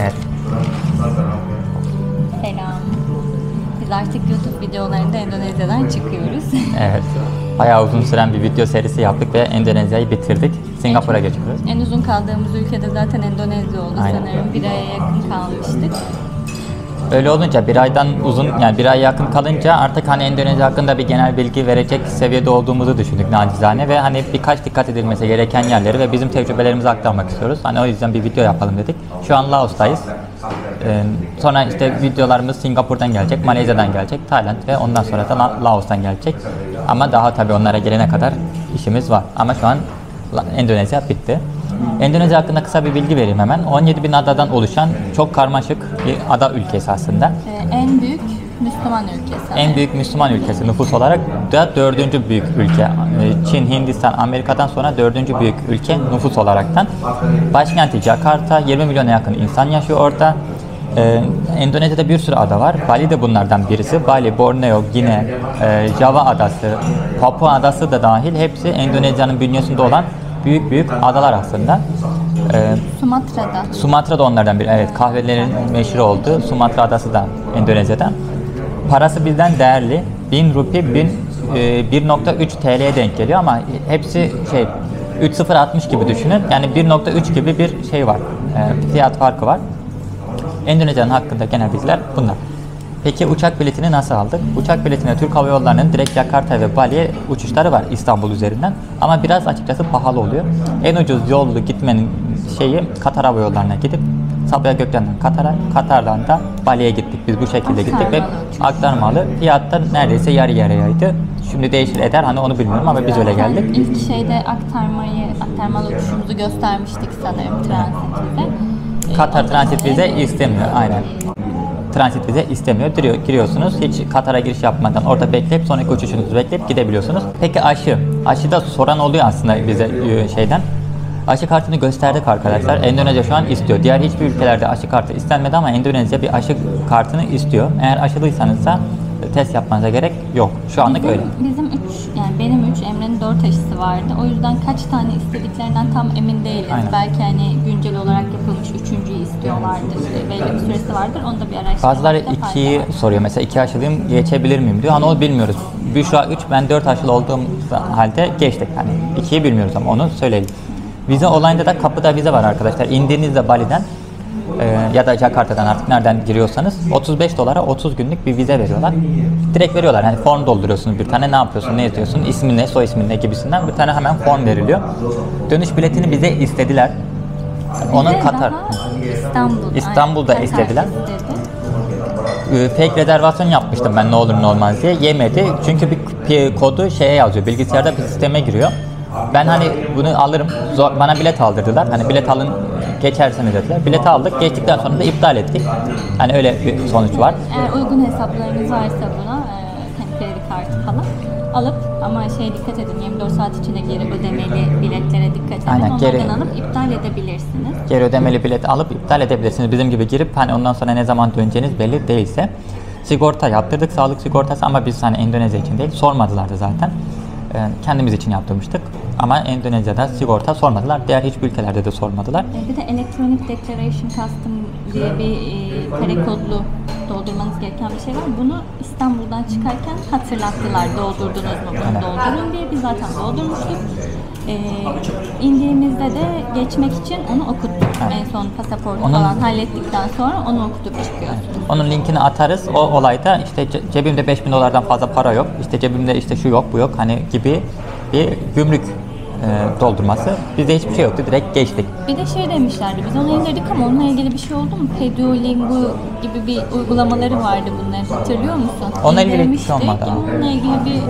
Evet. Selam. Biz artık YouTube videolarında Endonezya'dan çıkıyoruz. Evet. Bayağı uzun süren bir video serisi yaptık ve Endonezya'yı bitirdik. Singapur'a geçiyoruz. En uzun kaldığımız ülkede zaten Endonezya oldu. Aynen. Sanırım bir aya yakın kalmıştık. Öyle olunca bir aydan uzun, yani bir ay yakın kalınca artık hani Endonezya hakkında bir genel bilgi verecek seviyede olduğumuzu düşündük nacizane ve hani birkaç dikkat edilmesi gereken yerleri ve bizim tecrübelerimizi aktarmak istiyoruz. Hani o yüzden bir video yapalım dedik. Şu an Laos'tayız. Sonra işte videolarımız Singapur'dan gelecek, Malezya'dan gelecek, Tayland ve ondan sonra da Laos'tan gelecek. Ama daha tabii onlara gelene kadar işimiz var. Ama şu an Endonezya bitti. Endonezya hakkında kısa bir bilgi vereyim hemen. 17.000 adadan oluşan çok karmaşık bir ada ülkesi aslında. En büyük Müslüman ülkesi. En büyük Müslüman ülkesi nüfus olarak da 4. büyük ülke. Çin, Hindistan, Amerika'dan sonra 4. büyük ülke nüfus olaraktan. Başkenti Jakarta, 20 milyona yakın insan yaşıyor orada. Endonezya'da bir sürü ada var. Bali de bunlardan birisi. Bali, Borneo, Gine, Java adası, Papua adası da dahil hepsi Endonezya'nın bünyesinde olan büyük adalar aslında. Sumatra da onlardan biri. Evet, kahvelerin meşhur olduğu Sumatra adası da Endonezya'da. Parası bizden değerli. 1000 rupi 1.3 TL'ye denk geliyor ama hepsi 3.060 gibi düşünün. Yani 1.3 gibi bir şey var. Fiyat farkı var. Endonezya'nın hakkında genel bilgiler bunlar. Peki uçak biletini nasıl aldık? Uçak biletine Türk Hava Yolları'nın direkt Jakarta ve Bali'ye uçuşları var İstanbul üzerinden. Ama biraz açıkçası pahalı oluyor. En ucuz yollu gitmenin Katar Hava Yolları'na gidip Sabiha Gökçen'den Katar'dan da Bali'ye gittik. Biz bu şekilde gittik ve aktarmalı. Fiyatta neredeyse yarı yarıyaydı. Şimdi değişir eder hani onu bilmiyorum ama biz öyle geldik. İlk aktarmalı uçuşumuzu göstermiştik sanırım transit vize. Katar transit vize istemiyor aynen. Transit vize istemiyor. Giriyorsunuz. Hiç Katar'a giriş yapmadan orada bekleyip sonraki uçuşunuzu bekleyip gidebiliyorsunuz. Peki aşıda soran oluyor aslında bize şeyden. Aşı kartını gösterdik arkadaşlar. Endonezya şu an istiyor. Diğer hiçbir ülkelerde aşı kartı istenmedi ama Endonezya bir aşı kartını istiyor. Eğer aşılıysanız da test yapmanıza gerek yok. Şu anlık öyle. Benim 3, Emre'nin 4 aşısı vardı. O yüzden kaç tane istediklerinden tam emin değiliz. Aynen. Belki hani güncel olarak yapılmış 3.'yü istiyorlardır. Belli bir süresi vardır. Onu da bir araştırmakta Bazıları fayda 2'yi var. soruyor. Mesela 2 aşılıyım geçebilir miyim diyor. Hani onu bilmiyoruz. Büşra 3, ben 4 aşılı olduğum halde geçtik. Hani 2'yi bilmiyoruz ama onu söyleyelim. Vize olayında da kapıda vize var arkadaşlar. İndiğinizde Bali'den ya da Jakarta'dan artık nereden giriyorsanız 35 dolara 30 günlük bir vize veriyorlar. Direkt veriyorlar. Hani form dolduruyorsunuz bir tane, ne yapıyorsun, ne yazıyorsun, ismin ne, soy ismin ne gibisinden bir tane hemen form veriliyor. Dönüş biletini bize istediler. Onun Katar. İstanbul'da istediler. Fake rezervasyon yapmıştım ben ne olur ne olmaz diye. Yemedi. Çünkü bir kodu yazıyor. Bilgisayarda bir sisteme giriyor. Ben hani bunu alırım. Bana bilet aldırdılar. Hani bilet alın geçersiniz dediler. Bileti aldık. Geçtikten sonra da iptal ettik. Hani öyle bir sonuç var. Eğer uygun hesaplarınız varsa buna kredi kartı falan alıp ama dikkat edin 24 saat içinde geri ödemeli biletlere dikkat edin. Aynen, onlardan alıp iptal edebilirsiniz. Geri ödemeli bilet alıp iptal edebilirsiniz. Bizim gibi girip hani ondan sonra ne zaman döneceğiniz belli değilse. Sigorta yaptırdık, sağlık sigortası ama biz hani Endonezya için değil, sormadılar da zaten. Kendimiz için yaptırmıştık ama Endonezya'da sigorta sormadılar. Diğer hiçbir ülkelerde de sormadılar. Bir de Electronic Declaration Custom diye bir kare kodlu doldurmanız gereken bir şey var. Bunu İstanbul'dan çıkarken hatırlattılar. Doldurdunuz mu bunu doldurun diye. Biz zaten doldurmuştuk. İndiğimizde de geçmek için onu okuttuk. En son pasaportu falan hallettikten sonra onu okutup çıkıyorsunuz. Onun linkini atarız. O olayda işte cebimde 5.000 dolardan fazla para yok. İşte cebimde işte şu yok bu yok hani gibi bir gümrük doldurması. Bizde hiçbir şey yoktu. Direkt geçtik. Bir de demişlerdi. Biz onu indirdik ama onunla ilgili bir şey oldu mu? Peduolingo gibi bir uygulamaları vardı bunların. Hatırlıyor musun? Onunla ilgili bir şey olmadı. Onunla ilgili bir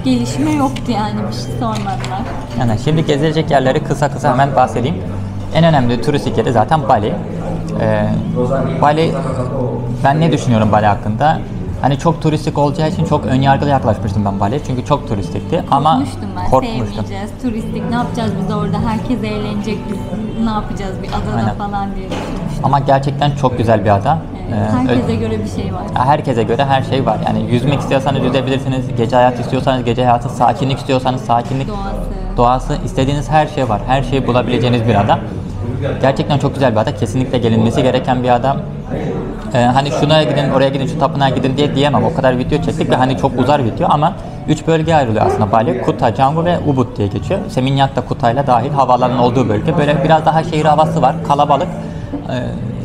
gelişme yoktu yani. Bir şey sormadılar. Yani şimdi gezilecek yerleri kısa hemen bahsedeyim. En önemli turistik yeri zaten Bali. Bali, ben ne düşünüyorum Bali hakkında? Hani çok turistik olacağı için çok önyargılı yaklaşmıştım ben Bali'ye çünkü çok turistikti ama korkmuştum. Sevmeyeceğiz, turistik, ne yapacağız biz orada, herkes eğlenecek, biz ne yapacağız bir adada falan diye düşünmüştüm. Ama gerçekten çok güzel bir ada. Herkese göre bir şey var. Herkese göre her şey var. Yani yüzmek istiyorsanız yüzebilirsiniz, gece hayatı istiyorsanız gece hayatı, sakinlik istiyorsanız sakinlik, doğası istediğiniz her şey var. Her şeyi bulabileceğiniz bir ada. Gerçekten çok güzel bir ada. Kesinlikle gelinmesi gereken bir ada. Hani şuna gidin, oraya gidin, şu tapınağa gidin diye diyemem. O kadar video çektik ve hani çok uzar video ama 3 bölgeye ayrılıyor aslında Bali. Kuta, Canggu ve Ubud diye geçiyor. Seminyak da Kuta'yla dahil havaalanının olduğu bölge. Böyle biraz daha şehir havası var, kalabalık.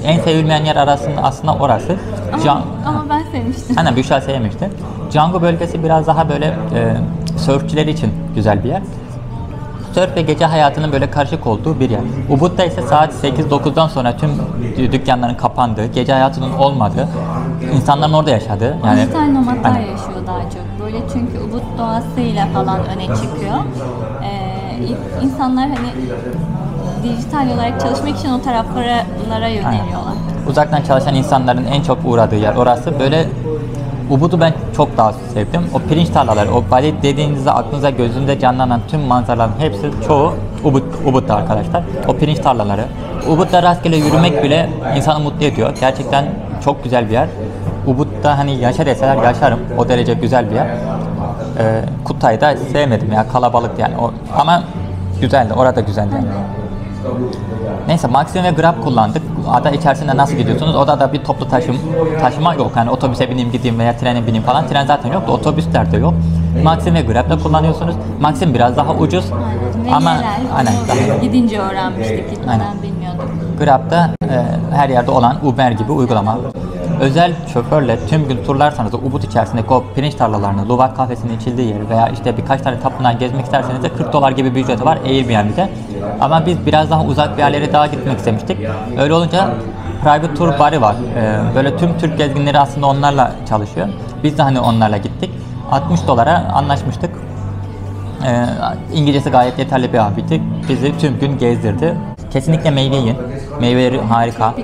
En sevilmeyen yer arasında aslında orası. Ama ben sevmiştim. Aynen, Büşra sevmişti. Canggu bölgesi biraz daha böyle sörfçüler için güzel bir yer. Sörf ve gece hayatının böyle karışık olduğu bir yer. Ubud'da ise saat 8-9'dan sonra tüm dükkanların kapandığı, gece hayatının olmadığı, insanların orada yaşadığı. Yani dijital nomadlar yaşıyor daha çok. Böyle çünkü Ubud doğasıyla falan öne çıkıyor. İnsanlar hani dijital olarak çalışmak için o taraflara yöneliyorlar. Uzaktan çalışan insanların en çok uğradığı yer orası. Böyle Ubud'u ben çok daha sevdim. O pirinç tarlaları, o Bali dediğinizde aklınıza gözünde canlanan tüm manzaraların hepsi çoğu Ubud'da arkadaşlar. O pirinç tarlaları. Ubud'da rastgele yürümek bile insanı mutlu ediyor. Gerçekten çok güzel bir yer. Ubud'da hani yaşa deseler yaşarım. O derece güzel bir yer. Kuta'yı da sevmedim ya, kalabalık yani. Ama güzeldi, orada güzeldi yani. Neyse, Maxim ve Grab kullandık. Ada içerisinde nasıl gidiyorsunuz? Odada bir toplu taşıma yok. Yani otobüse bineyim gideyim veya trene bineyim falan. Tren zaten yok da otobüsler de yok. Maxim ve Grab'da kullanıyorsunuz. Maxim biraz daha ucuz. Ama aynen, gidince öğrenmiştik. Gitmeden bilmiyorduk. Grab'da her yerde olan Uber gibi uygulama. Özel şoförle tüm gün turlarsanız Ubud içerisindeki o pirinç tarlalarını, Luwak kahvesinin içildiği yeri veya işte birkaç tane tapınağı gezmek isterseniz de $40 gibi bir ücreti var Airbnb'de. Ama biz biraz daha uzak bir yerlere daha gitmek istemiştik. Öyle olunca private tour barı var. Böyle tüm Türk gezginleri aslında onlarla çalışıyor. Biz de hani onlarla gittik. $60 anlaşmıştık. İngilizcesi gayet yeterli bir abiydi. Bizi tüm gün gezdirdi. Kesinlikle meyve yiyin. Meyveleri harika.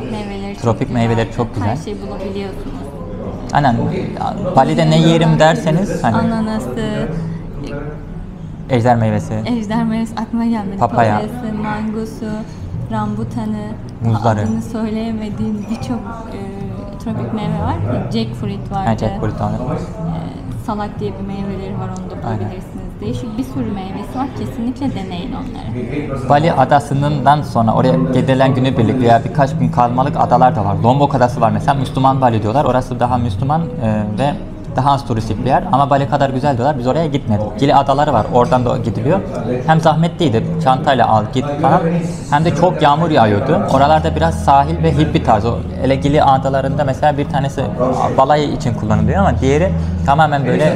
Tropik meyveleri çok güzel. Her şeyi bulabiliyorsunuz. Aynen. Bali'de ne yerim derseniz hani ananası, ejder meyvesi aklıma gelmedi. Papaya, mangosu, rambutanı, muzları. Adını söyleyemediğim birçok tropik meyve var. Jackfruit vardı. Jackfruit var. Salak diye bir meyveleri var, onu da bulabilirsiniz. Değişik bir sürü meyvesi var. Kesinlikle deneyin onları. Bali adasından sonra oraya gidilen günübirlik veya birkaç gün kalmalık adalar da var. Lombok adası var mesela, Müslüman Bali diyorlar. Orası daha Müslüman ve daha az turistik bir yer ama Bali kadar güzel diyorlar. Biz oraya gitmedik. Gili adaları var. Oradan da gidiliyor. Hem zahmetliydi. Çantayla al git falan. Hem de çok yağmur yağıyordu. Oralarda biraz sahil ve hippie tarzı. Hele Gili adalarında mesela bir tanesi balayı için kullanılıyor ama diğeri tamamen böyle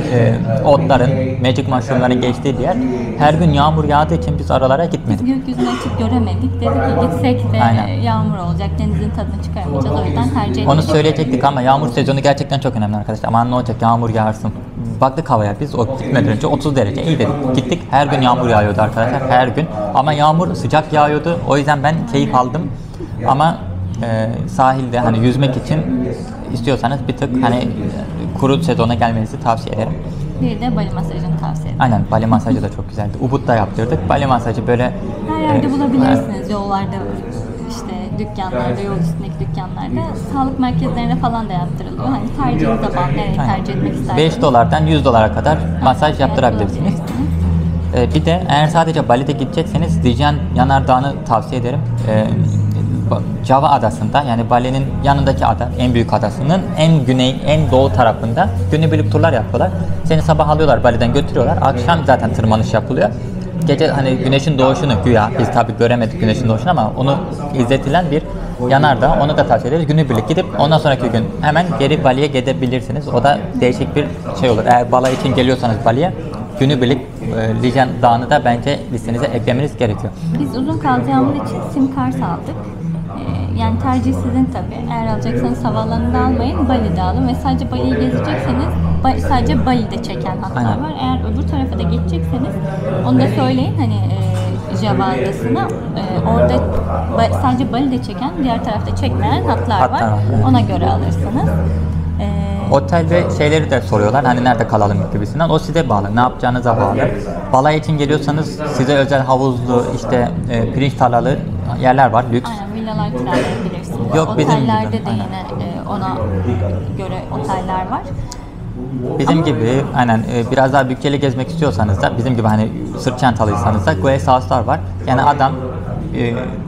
otların, magic mushroomların geçtiği bir yer. Her gün yağmur yağdığı için biz oralara gitmedik. Biz gökyüzünü açıp göremedik. Dedik ki gitsek de yağmur olacak. Denizin tadını çıkaramayacağız. O yüzden tercih ettik. Onu söyleyecektik ama yağmur sezonu gerçekten çok önemli arkadaşlar. Aman ne olacak, yağmur yağarsın. Baktık havaya biz, o gitmeden önce 30 derece, iyi dedik. Gittik, her gün yağmur yağıyordu arkadaşlar, her gün. Ama yağmur sıcak yağıyordu, o yüzden ben keyif aldım. Ama sahilde hani yüzmek için istiyorsanız bir tık hani kuru sezona gelmenizi tavsiye ederim. Bir de Bali masajını tavsiye ederim. Aynen, Bali masajı da çok güzeldi. Ubud'da yaptırdık. Bali masajı böyle her yerde bulabilirsiniz, yollarda, işte dükkanlarda, yol üstündeki dükkanlarda, sağlık merkezlerine falan da yaptırılıyor. Hani tercihinize bağlı, nereyi tercih etmek isterseniz. $5'dan $100'a kadar masaj yaptırabilirsiniz. Bir de eğer sadece Bali'de gidecekseniz Dijen Yanardağı'nı tavsiye ederim. Java adasında, yani Bali'nin yanındaki ada, en büyük adasının en güney, en doğu tarafında günübirlik turlar yapıyorlar. Seni sabah alıyorlar, Bali'den götürüyorlar. Akşam zaten tırmanış yapılıyor. Gece hani güneşin doğuşunu güya, biz tabi göremedik güneşin doğuşunu ama onu izletilen bir yanardağ, onu da tavsiye ederiz. Günübirlik gidip ondan sonraki gün hemen geri Bali'ye gidebilirsiniz. O da değişik bir şey olur. Eğer balayı için geliyorsanız Bali'ye, günübirlik Dijen Dağı'nı da bence listenize eklemeniz gerekiyor. Biz uzun kalacağımız için sim kart aldık. Yani tercih sizin tabii. Eğer alacaksanız havaalanında almayın, Bali'de alın ve sadece Bali'yi gezecekseniz sadece Bali'de çeken hatlar var. Eğer öbür tarafa da geçecekseniz onu da söyleyin, hani Java adasına orada sadece Bali'de çeken, diğer tarafta çekmeyen hatlar var. Ona göre alırsınız. Otel ve şeyleri de soruyorlar, hani nerede kalalım gibisinden. O size bağlı, ne yapacağınıza bağlı. Balay için geliyorsanız size özel havuzlu, işte pirinç tarlalı yerler var, lüks. Aynen, villalar kiralayabilirsiniz. Yok, otellerde de yine ona göre oteller var. Bizim gibi aynen biraz daha bütçeli gezmek istiyorsanız da, bizim gibi hani sırt çantalıysanız da guest house'lar var. Yani adam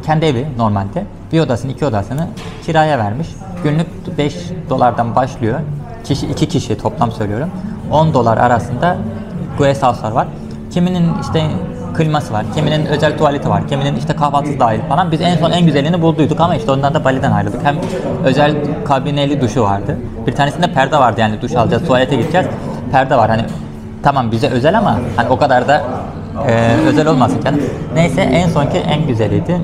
kendi evi normalde. Bir odasını, 2 odasını kiraya vermiş. Günlük 5 dolardan başlıyor. İki kişi toplam söylüyorum. 10 dolar arasında guest house'lar var. Kiminin işte kliması var, kiminin özel tuvaleti var, kiminin işte kahvaltısı dahil falan. Biz en son en güzelini bulduyduk ama işte ondan da Bali'den ayrıldık. Hem özel kabineli duşu vardı. Bir tanesinde perde vardı, yani duş alacağız, tuvalete gideceğiz. Perde var, hani tamam bize özel ama hani o kadar da özel olmasın canım. Neyse en sonki en güzeliydi.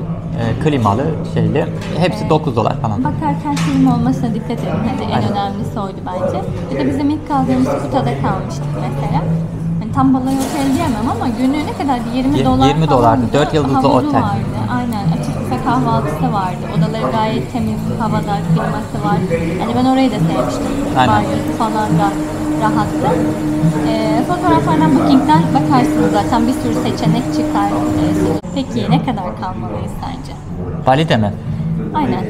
Klimalı, şeyli. Hepsi 9 dolar falan. Bakarken film olmasına dikkat edin. Hadi en önemlisi oydu bence. Bir de bizim ilk kaldığımız Kuta'da kalmıştık mesela. Yani tam Balay Otel diyemem ama günlüğü ne kadar? 20 dolar 20 dolardı. 4 yıldızlı havuzu otel. vardı. Aynen. Açık büfe kahvaltısı vardı. Odaları gayet temiz, havadar, kliması var. Hani ben orayı da sevmiştim. Aynen. Banyosu falan da rahattı. Fotoğraflardan, Booking'den bakarsınız zaten, bir sürü seçenek çıkar. Peki ne kadar kalmalıyız sence? Bali'de mi? Aynen.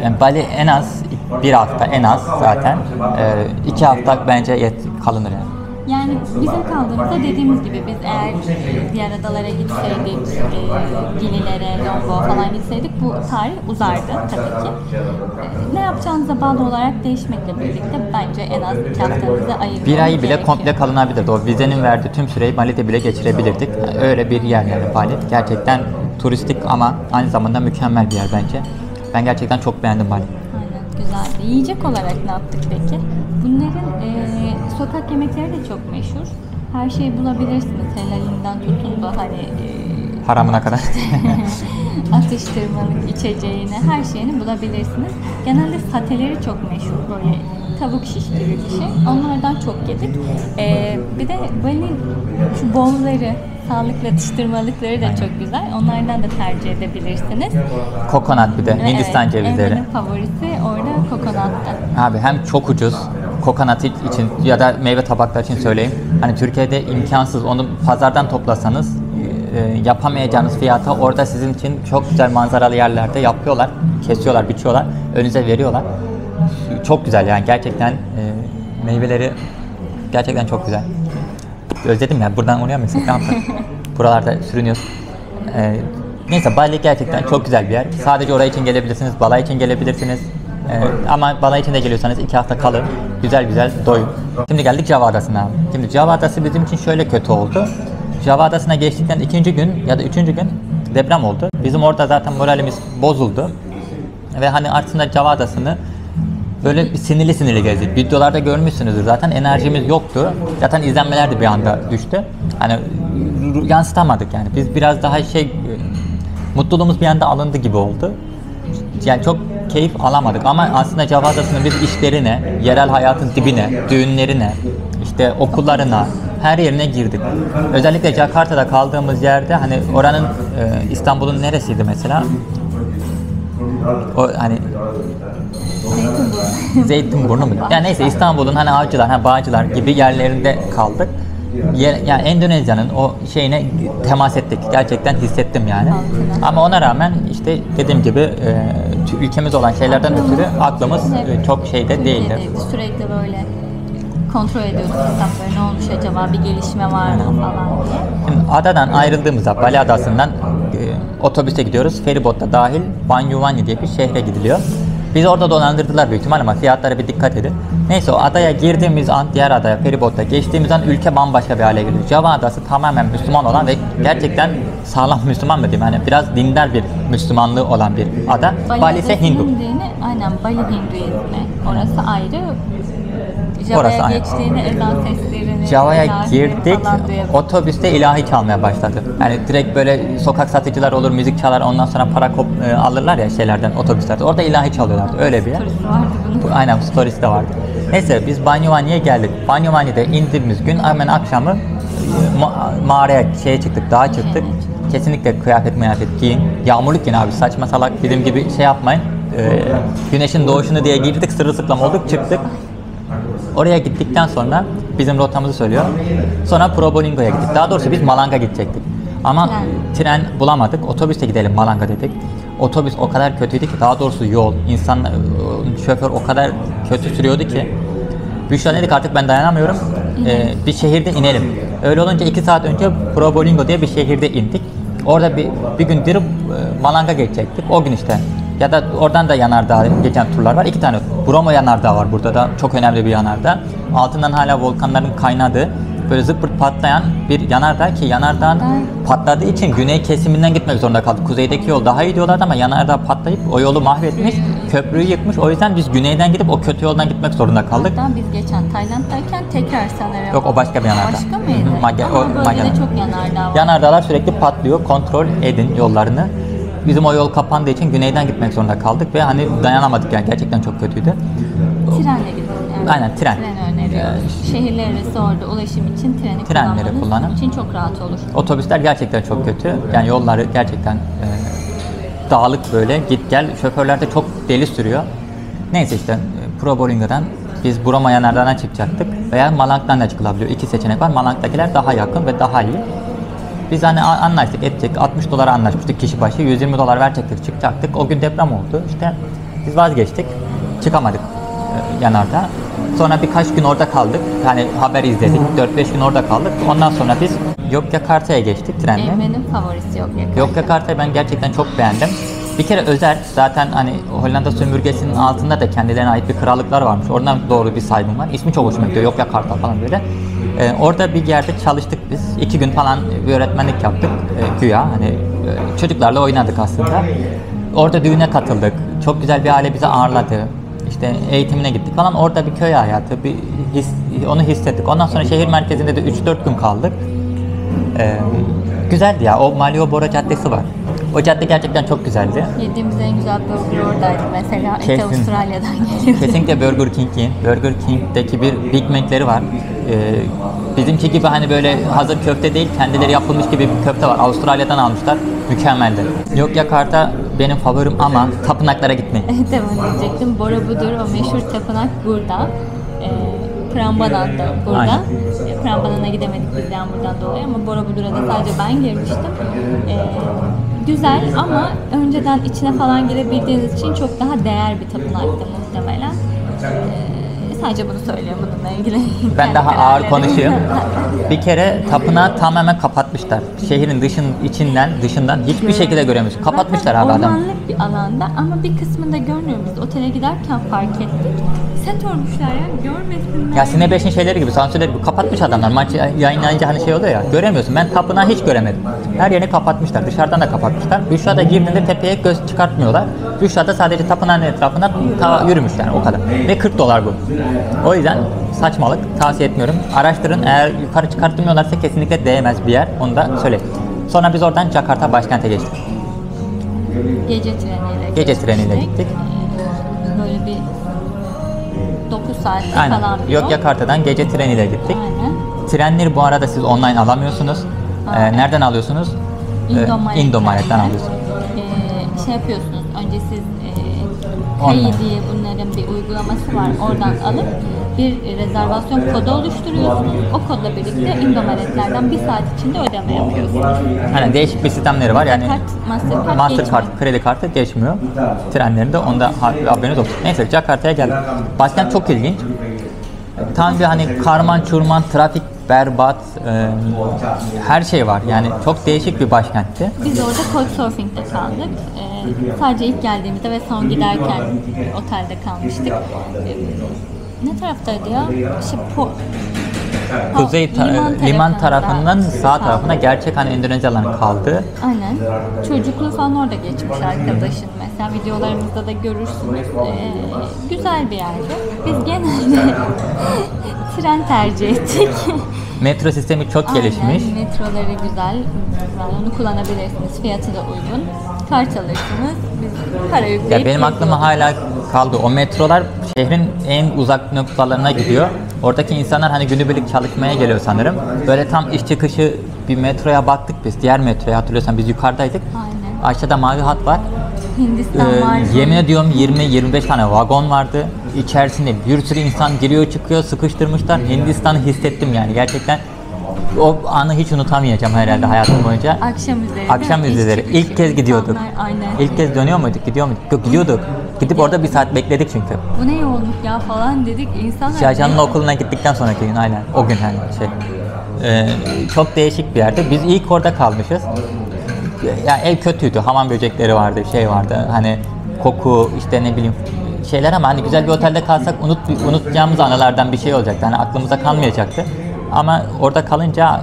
Yani Bali en az 1 hafta, en az zaten. 2 hafta bence kalınır yani. Yani bizim kaldığımızda dediğimiz gibi biz eğer diğer adalara gitseydik, Gili'lere, Lombok'a falan gitseydik bu tarih uzardı tabii ki. Ne yapacağınıza bağlı olarak değişmekle birlikte bence en az 2 haftanızı ayırmanız Bir ayı bile gerekiyor. komple kalınabilirdi. O vizenin verdiği tüm süreyi Bali'de bile geçirebilirdik. Yani öyle bir yer yani Bali. Gerçekten turistik ama aynı zamanda mükemmel bir yer bence. Ben gerçekten çok beğendim Bali. Aynen, güzeldi. Yiyecek olarak ne yaptık peki? Bunların sokak yemekleri de çok meşhur. Her şeyi bulabilirsiniz. Helalinden tutun da hani Haramına kadar. atıştırmalık, içeceğini, her şeyini bulabilirsiniz. Genelde sateleri çok meşhur, böyle tavuk şiş gibi bir şey. Onlardan çok yedik. Bir de Bali şu bowl'ları, sağlıklı atıştırmalıkları da çok güzel. Onlardan da tercih edebilirsiniz. Kokonat bir de, Hindistan Evet, cevizleri. Emre'nin favorisi orada kokonatta. Abi hem çok ucuz, kokonat için ya da meyve tabakları için söyleyeyim. Hani Türkiye'de imkansız, onu pazardan toplasanız yapamayacağınız fiyata orada sizin için çok güzel manzaralı yerlerde yapıyorlar. Kesiyorlar, biçiyorlar, önünüze veriyorlar. Çok güzel yani gerçekten, meyveleri gerçekten çok güzel. Özledim ya, buradan oraya mı gitsek, ne yapsak? Buralarda sürünüyoruz. Neyse, Bali gerçekten çok güzel bir yer. Sadece oraya için gelebilirsiniz, Balay için gelebilirsiniz. Ama Balay için de geliyorsanız 2 hafta kalın, güzel güzel doyun. Şimdi geldik Java Adası'na. Şimdi Java Adası bizim için şöyle kötü oldu. Java Adası'na geçtikten 2. gün ya da 3. gün deprem oldu. Bizim orada zaten moralimiz bozuldu. Ve hani aslında Java Adası'nı böyle bir sinirli gezdik. Videolarda görmüşsünüzdür zaten, enerjimiz yoktu. Zaten izlenmeler de bir anda düştü. Hani yansıtamadık yani. Biz biraz daha mutluluğumuz bir anda alındı gibi oldu. Yani çok keyif alamadık ama aslında Java Adası'nın biz işlerine, yerel hayatın dibine, düğünlerine, işte okullarına, her yerine girdik. Özellikle Jakarta'da kaldığımız yerde, hani oranın İstanbul'un neresiydi mesela? O hani Zeytinburnu mu? Yani neyse, İstanbul'un hani Avcılar, hani Bağcılar gibi yerlerinde kaldık. Yani Endonezya'nın o şeyine temas ettik. Gerçekten hissettim yani. Ama ona rağmen işte dediğim gibi ülkemiz olan şeylerden ötürü aklımız çok şeyde değildi. Sürekli böyle kontrol ediyorduk hesapları, ne olmuş acaba, bir gelişme var mı falan diye. Şimdi adadan ayrıldığımızda, Bali Adası'ndan otobüse gidiyoruz. Feribot'ta dahil Banyuwangi diye bir şehre gidiliyor. Bizi orada dolandırdılar büyük ihtimal ama fiyatlara bir dikkat edin. Neyse, o adaya girdiğimiz an, diğer adaya, feribotla geçtiğimiz an ülke bambaşka bir hale geliyor. Java Adası tamamen Müslüman olan ve gerçekten sağlam Müslüman mı diyeyim, yani biraz dindar bir Müslümanlığı olan bir ada. Bali ise Hindu. Dini, aynen, Bali Hinduizmi. Orası ayrı. Orası Java'ya ayrı. geçtiğinde ezan seslerini, Java'ya ilahi girdik, falan duyabiliyoruz. otobüste ilahi çalmaya başladı. Yani direkt böyle sokak satıcılar olur, müzik çalar, ondan sonra para alırlar ya şeylerden, otobüslerde. Orada ilahi çalıyorlardı, öyle bir yer. Storiesi vardı bunun. Aynen, storiesi de vardı. Neyse, biz Banyuwangi'ye geldik. Banyuwangi'de indiğimiz gün hemen akşamı mağaraya çıktık, dağa çıktık. Kesinlikle kıyafet giyin. Yağmurluk giyin abi, saçma salak bizim gibi yapmayın. Güneşin doğuşunu diye girdik, sırılsıklam olduk, çıktık. Oraya gittikten sonra bizim rotamızı söylüyor. Sonra Probolinggo'ya gittik. Daha doğrusu biz Malang'a gidecektik. Ama tren bulamadık. Otobüste gidelim Malang'a dedik. Otobüs o kadar kötüydü ki, daha doğrusu yol, şoför o kadar kötü sürüyordu ki. Büşra dedik, artık ben dayanamıyorum. Bir şehirde inelim. Öyle olunca 2 saat önce Probolinggo diye bir şehirde indik. Orada bir gün dirip Malang'a geçecektik. O gün işte ya da oradan da yanardağ geçen turlar var. 2 tane Bromo yanardağ var burada da, çok önemli bir yanardağ. Altından hala volkanların kaynadığı, böyle zıpırt patlayan bir yanardağ ki yanardağın patladığı için güney kesiminden gitmek zorunda kaldık. Kuzeydeki yol daha iyi diyorlardı ama yanardağ patlayıp o yolu mahvetmiş, köprüyü yıkmış. O yüzden biz güneyden gidip o kötü yoldan gitmek zorunda kaldık. Hatta biz geçen Tayland'dayken tekrar sanırım. Yok, o başka bir yanardağ. Başka mıydı? O Bölgede çok yanardağ var. Yanardağlar sürekli patlıyor. Kontrol edin yollarını. Bizim o yol kapandığı için güneyden gitmek zorunda kaldık ve hani dayanamadık, yani gerçekten çok kötüydü. Trenle gidin. Yani. Aynen, tren. Tren öneriyoruz. Şehirler arası orada ulaşım için Trenleri kullanın. için çok rahat olur. Otobüsler gerçekten çok kötü. Yani yolları gerçekten dağlık böyle, git gel. Şoförler de çok deli sürüyor. Neyse işte Probolinga'dan biz Bromo yanardağına çıkacaktık veya Malang'dan da çıkılabiliyor. 2 seçenek var. Malang'dakiler daha yakın ve daha iyi. Biz hani anlaştık, edecek, $60 anlaşmıştık kişi başı, $120 verecektik, çıkacaktık. O gün deprem oldu. İşte biz vazgeçtik, çıkamadık yanardağ. Sonra birkaç gün orada kaldık. Yani haber izledik, 4-5 gün orada kaldık. Ondan sonra biz Yogyakarta'ya geçtik trenle. Emre'nin favorisi Yogyakarta. Yogyakarta'yı ben gerçekten çok beğendim. Bir kere özel, zaten hani Hollanda sömürgesinin altında da kendilerine ait bir krallıklar varmış. Oradan doğru bir saygım var. İsmi çok hoşuma gidiyor, Yogyakarta falan böyle. Orada bir yerde çalıştık biz. 2 gün falan bir öğretmenlik yaptık güya. Hani çocuklarla oynadık aslında. Orada düğüne katıldık. Çok güzel bir aile bizi ağırladı. İşte eğitimine gittik falan. Orada bir köy hayatı, onu hissettik. Ondan sonra şehir merkezinde de 3-4 gün kaldık. Güzeldi ya. O Malioboro Caddesi var. O cadde gerçekten çok güzeldi. Yediğimiz en güzel burger oradaydı mesela. Eti Avustralya'dan geliyordu. Kesinlikle Burger King'in. Burger King'deki bir Big Mac'leri var. Bizimki gibi hani böyle hazır köfte değil, kendileri yapılmış gibi bir köfte var. Avustralya'dan almışlar. Mükemmeldi. Yogyakarta benim favorim ama tapınaklara gitmeyin. Evet, diyecektim. Borobudur, o meşhur tapınak burada. Prambanan da burada. Aynen. Prambanan'a gidemedik biz yağmurdan dolayı ama Borobudur'a da sadece ben girmiştim. Güzel ama önceden içine falan girebildiğiniz için çok daha değer bir tapınaktı muhtemelen. Sadece bunu söylüyorum bununla ilgili. Ben daha ağır konuşayım. Bir kere tapınağı tamamen kapatmışlar. Şehrin dışından hiçbir şekilde göremiyorsun. Kapatmışlar abi adam. Ormanlık bir alanda ama bir kısmında görmüyoruz. Biz otele giderken fark ettik. Set örmüşler ya, görmesinler. Ya Sine 5'in şeyleri gibi, sansürleri gibi kapatmış adamlar. Maç yayınlayınca hani şey oluyor ya, göremiyorsun. Ben tapınağı hiç göremedim. Her yerini kapatmışlar. Dışarıdan da kapatmışlar. Büşra'da girdiğinde tepeye göz çıkartmıyorlar. Büşra'da sadece tapınağın etrafına yürümüş yani, o kadar. Ve $40 bu. O yüzden saçmalık, tavsiye etmiyorum. Araştırın, eğer yukarı çıkartmıyorlarsa kesinlikle değmez bir yer. Onu da söyleyeyim. Sonra biz oradan Jakarta başkente geçtik. Gece treniyle gittik. Böyle bir 9 saat Aynen. falan bir Yogyakarta'dan gece treniyle gittik. Aynen. Trenleri bu arada siz online alamıyorsunuz. Nereden alıyorsunuz? Indomaret'ten alıyorsunuz. Şey yapıyorsunuz, önce siz Pay diye bunların bir uygulaması var. Oradan alıp bir rezervasyon kodu oluşturuyorsunuz. O kodla birlikte Indomaret'lerden 1 saat içinde ödeme yapıyorsunuz. Hani değişik bir sistemleri var yani. Mastercard, kredi kartı geçmiyor trenlerinde. Onda haberiniz olsun. Neyse, Jakarta'ya geldik. Başkent çok ilginç. Tam bir hani karman çurman, trafik berbat, her şey var. Yani çok değişik bir başkentti. Biz orada Couchsurfing'de kaldık. Sadece ilk geldiğimizde ve son giderken otelde kalmıştık. Ne taraftaydı ya? Kuzey liman tarafından sağ tarafına, gerçek hani Endonezyalıların kaldığı. Aynen. Çocukluğu falan orada geçmiş arkadaşın. Mesela videolarımızda da görürsünüz. Güzel bir yerdi. Biz genelde tren tercih ettik. Metro sistemi çok gelişmiş. Aynen, metroları güzel. Onu kullanabilirsiniz. Fiyatı da uygun. Kart alırsınız. Biz para yükleyip... Ya benim aklıma hala kaldı. O metrolar şehrin en uzak noktalarına gidiyor. Oradaki insanlar hani günübirlik çalışmaya geliyor sanırım. Böyle tam iş çıkışı bir metroya baktık biz. Diğer metroya, hatırlıyorsan biz yukarıdaydık. Aynen. Aşağıda mavi hat var. Hindistan var. Yemin ediyorum 20-25 tane vagon vardı. İçerisinde bir sürü insan giriyor çıkıyor, sıkıştırmışlar. Hindistan'ı hissettim yani gerçekten. O anı hiç unutamayacağım herhalde hayatım boyunca. Akşam üzeri. İlk kez gidiyorduk. Aynen. İlk kez dönüyor muyduk? Gidiyor muyduk? Yok, gidiyorduk. Gidip orada 1 saat bekledik çünkü. Bu ne yoğunluk ya falan dedik. İnsanlar... Şahcan'ın okuluna gittikten sonraki gün, aynen. O gün hani şey. Çok değişik bir yerde. Biz ilk orada kalmışız. yani ev kötüydü. Hamam böcekleri vardı, şey vardı. Hani koku, işte ne bileyim şeyler, ama hani güzel bir otelde kalsak unutacağımız anılardan bir şey olacaktı. Hani aklımıza kalmayacaktı. Ama orada kalınca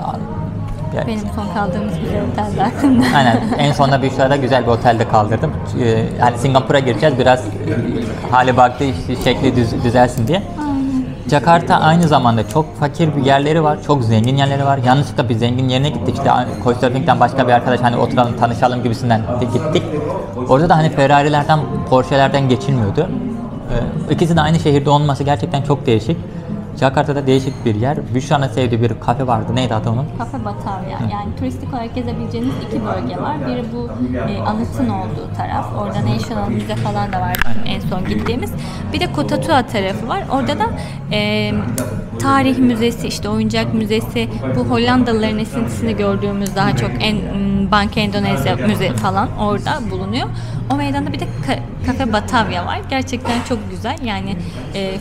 Benim son kaldığımız güzel otelde aklımda. aynen, en sonunda bir şurada güzel bir otelde kaldırdım. Hani Singapur'a gireceğiz, biraz hali baktı şekli düzelsin diye. Jakarta aynı zamanda çok fakir bir yerleri var, çok zengin yerleri var. Yanlışlıkla bir zengin yerine gittik, işte Couchsurfing'den başka bir arkadaş hani oturalım tanışalım gibisinden gittik. Orada da hani Ferrari'lerden, Porsche'lerden geçilmiyordu. İkisi de aynı şehirde olması gerçekten çok değişik. Jakarta'da değişik bir yer. Büşra'nın sevdiği bir kafe vardı. Neydi adı onun? Kafe Batavia. Yani turistik olarak gezebileceğiniz 2 bölge var. Biri bu anıtın olduğu taraf. Orada National Müze falan da var en son gittiğimiz. Bir de Kotatua tarafı var. Orada da tarih müzesi, işte oyuncak müzesi, bu Hollandalıların esintisini gördüğümüz daha çok Banka Endonezya müze falan orada bulunuyor. O meydanda bir de Kafe Batavia var. Gerçekten çok güzel. Yani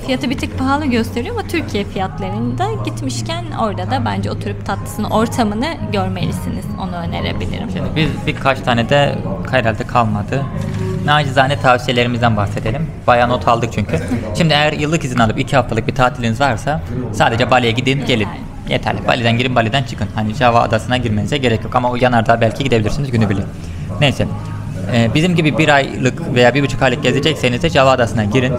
fiyatı bir tık pahalı gösteriyor ama Türkiye fiyatlarında, gitmişken orada da bence oturup tatlısını, ortamını görmelisiniz. Onu önerebilirim. Şimdi biz birkaç tane de herhalde kalmadı. Nacizane tavsiyelerimizden bahsedelim. Bayağı not aldık çünkü. Şimdi eğer yıllık izin alıp 2 haftalık bir tatiliniz varsa sadece Bali'ye gidin gelin. Yeterli. Bali'den girin, Bali'den çıkın. Hani Java adasına girmenize gerek yok ama o yanardağ belki gidebilirsiniz günübirlik. Neyse. Bizim gibi 1 aylık veya 1,5 aylık gezecekseniz de Java adasına girin.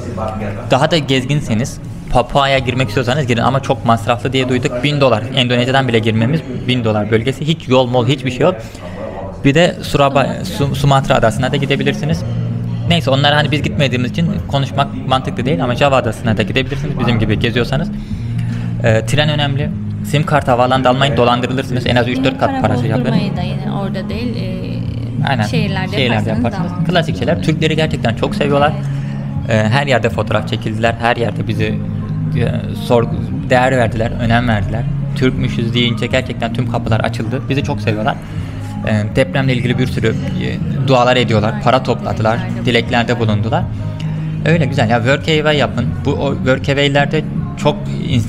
Daha da gezginseniz Papua'ya girmek istiyorsanız girin ama çok masraflı diye duyduk. $1000. Endonezya'dan bile girmemiz $1000 bölgesi. Hiç yol mol hiçbir şey yok. Bir de Sumatra adasına da gidebilirsiniz. Neyse, onlar hani biz gitmediğimiz için konuşmak mantıklı değil ama Java adasına da gidebilirsiniz bizim gibi geziyorsanız. Tren önemli. Sim kart havaalanında almayın, dolandırılırsınız. En az 3-4 kat parası yapın. Da yine orada değil. Aynen. Şehirlerde yaparsınız. Klasik şeyler. Türkleri gerçekten çok seviyorlar. Her yerde fotoğraf çekildiler. Her yerde bizi değer verdiler, önem verdiler. Türkmüşüz deyince gerçekten tüm kapılar açıldı. Bizi çok seviyorlar. Depremle ilgili bir sürü dualar ediyorlar. Para topladılar. Dileklerde bulundular. Öyle güzel. Ya Workaway yapın. Bu Workaway'lerde çok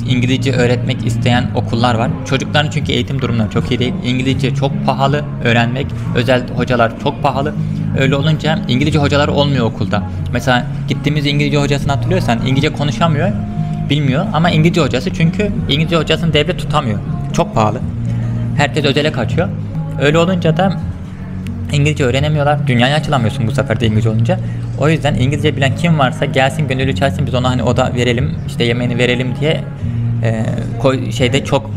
İngilizce öğretmek isteyen okullar var. Çocukların çünkü eğitim durumları çok iyi değil. İngilizce çok pahalı öğrenmek. Özel hocalar çok pahalı. Öyle olunca İngilizce hocalar olmuyor okulda. Mesela gittiğimiz İngilizce hocasını hatırlıyorsan İngilizce konuşamıyor, bilmiyor ama İngilizce hocası, çünkü İngilizce hocasını devlet tutamıyor. Çok pahalı. Herkes özele kaçıyor. Öyle olunca da İngilizce öğrenemiyorlar. Dünyaya açılamıyorsun bu sefer de İngilizce olunca. O yüzden İngilizce bilen kim varsa gelsin, gönüllü çalsın, biz ona hani oda verelim, işte yemeğini verelim diye şeyde çok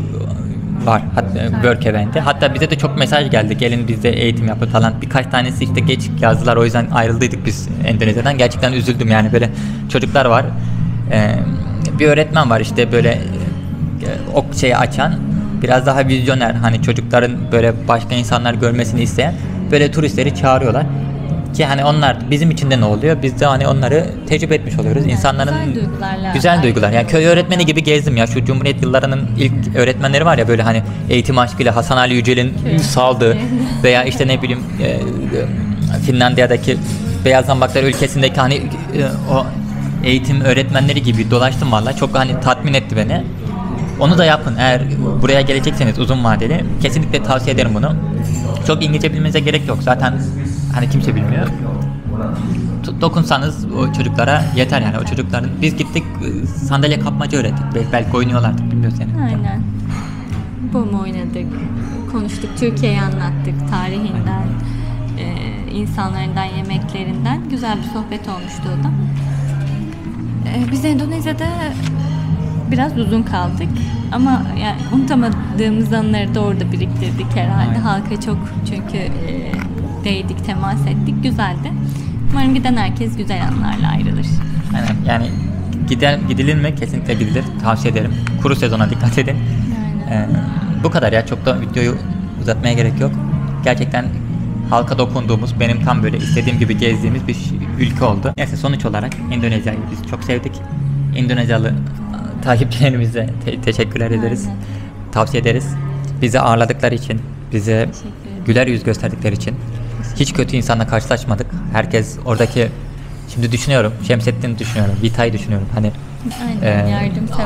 var. Workaway'de. Hatta bize de çok mesaj geldi. Gelin bizde eğitim yapın falan. Birkaç tanesi işte geç yazdılar. O yüzden ayrıldıydık biz Endonezya'dan. Gerçekten üzüldüm yani, böyle çocuklar var. Bir öğretmen var işte böyle o şeyi açan, biraz daha vizyoner, hani çocukların böyle başka insanlar görmesini isteyen, böyle turistleri çağırıyorlar ki hani onlar bizim için de ne oluyor, biz de hani onları tecrübe etmiş oluyoruz. Yani insanların güzel duygular. Yani köy öğretmeni gibi gezdim ya, şu Cumhuriyet yıllarının ilk öğretmenleri var ya, böyle hani eğitim aşkıyla Hasan Ali Yücel'in saldığı veya işte ne bileyim Finlandiya'daki Beyaz Zambaklar ülkesindeki hani o eğitim öğretmenleri gibi dolaştım vallahi, çok hani tatmin etti beni. Onu da yapın eğer buraya gelecekseniz uzun vadeli. Kesinlikle tavsiye ederim bunu. Çok İngilizce bilmenize gerek yok. Zaten hani kimse bilmiyor. Dokunsanız o çocuklara yeter yani. O çocukların, biz gittik sandalye kapmaca öğrettik. Belki oynuyorlardı, bilmiyoruz yani. Aynen. Bom oynadık. Konuştuk. Türkiye'yi anlattık. Tarihinden, insanlarından, yemeklerinden. Güzel bir sohbet olmuştu o da. Biz Endonezya'da biraz uzun kaldık ama yani unutamadığımız anları da orada biriktirdik herhalde. Aynen. Halka çok çünkü değdik, temas ettik. Güzeldi. Umarım giden herkes güzel anlarla ayrılır. Aynen. Yani gidilir mi? Kesinlikle gidilir. Tavsiye ederim. Kuru sezona dikkat edin. Bu kadar ya. Çok da videoyu uzatmaya gerek yok. Gerçekten halka dokunduğumuz, benim tam böyle istediğim gibi gezdiğimiz bir ülke oldu. Neyse, sonuç olarak Endonezya'yı biz çok sevdik. Endonezyalı takipçilerimize teşekkürler ederiz. Aynen. Tavsiye ederiz. Bizi ağırladıkları için, bize güler yüz gösterdikleri için. Hiç kötü insanla karşılaşmadık. Herkes oradaki, şimdi düşünüyorum, Şemsettin'i düşünüyorum, Vita'yı düşünüyorum. Hani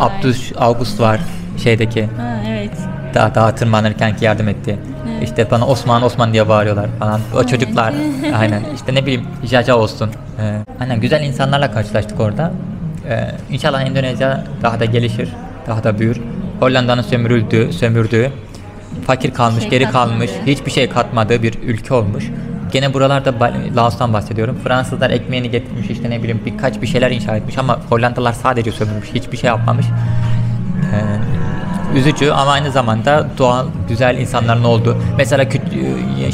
Abdüş, August var. şeydeki Ha, evet. dağa tırmanırken ki yardım etti. Evet. İşte bana Osman Osman diye bağırıyorlar falan. O Evet. çocuklar aynen işte ne bileyim Jaja olsun. Aynen güzel insanlarla karşılaştık orada. İnşallah Endonezya daha da gelişir, daha da büyür. Hollanda'nın sömürdüğü, fakir kalmış, Şey geri katmadı. kalmış, hiçbir şey katmadığı bir ülke olmuş. Gene buralarda Laos'tan bahsediyorum. Fransızlar ekmeğini getirmiş işte ne bileyim birkaç bir şeyler inşa etmiş ama Hollandalılar sadece sömürmüş, hiçbir şey yapmamış. Üzücü ama aynı zamanda doğal güzel insanların olduğu. Mesela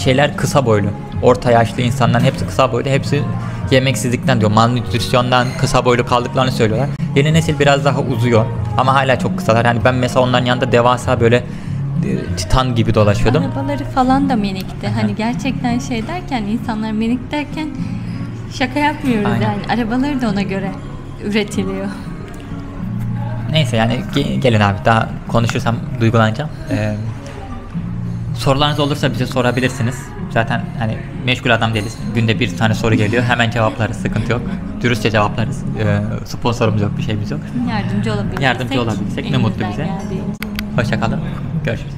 şeyler kısa boylu, orta yaşlı insanların hepsi kısa boylu, hepsi yemeksizlikten diyor, malnütrisyondan kısa boylu kaldıklarını söylüyorlar. Yeni nesil biraz daha uzuyor ama hala çok kısalar. Yani ben mesela onların yanında devasa böyle titan gibi dolaşıyordum. Arabaları falan da minikti. Hani gerçekten şey derken, insanlar minik derken şaka yapmıyoruz. Aynen. Yani. Arabaları da ona göre üretiliyor. Neyse yani gelin abi daha konuşursam duygulanacağım. Sorularınız olursa bize sorabilirsiniz. Zaten hani meşgul adam değiliz. Günde bir tane soru geliyor. Hemen cevaplarız. Sıkıntı yok. Dürüstçe cevaplarız. Sponsorumuz yok. Bir şeyimiz yok. Yardımcı olabilirsek. Yardımcı olabilsek ne mutlu elimizden bize. geldiğince. Hoşça kalın. Görüşürüz.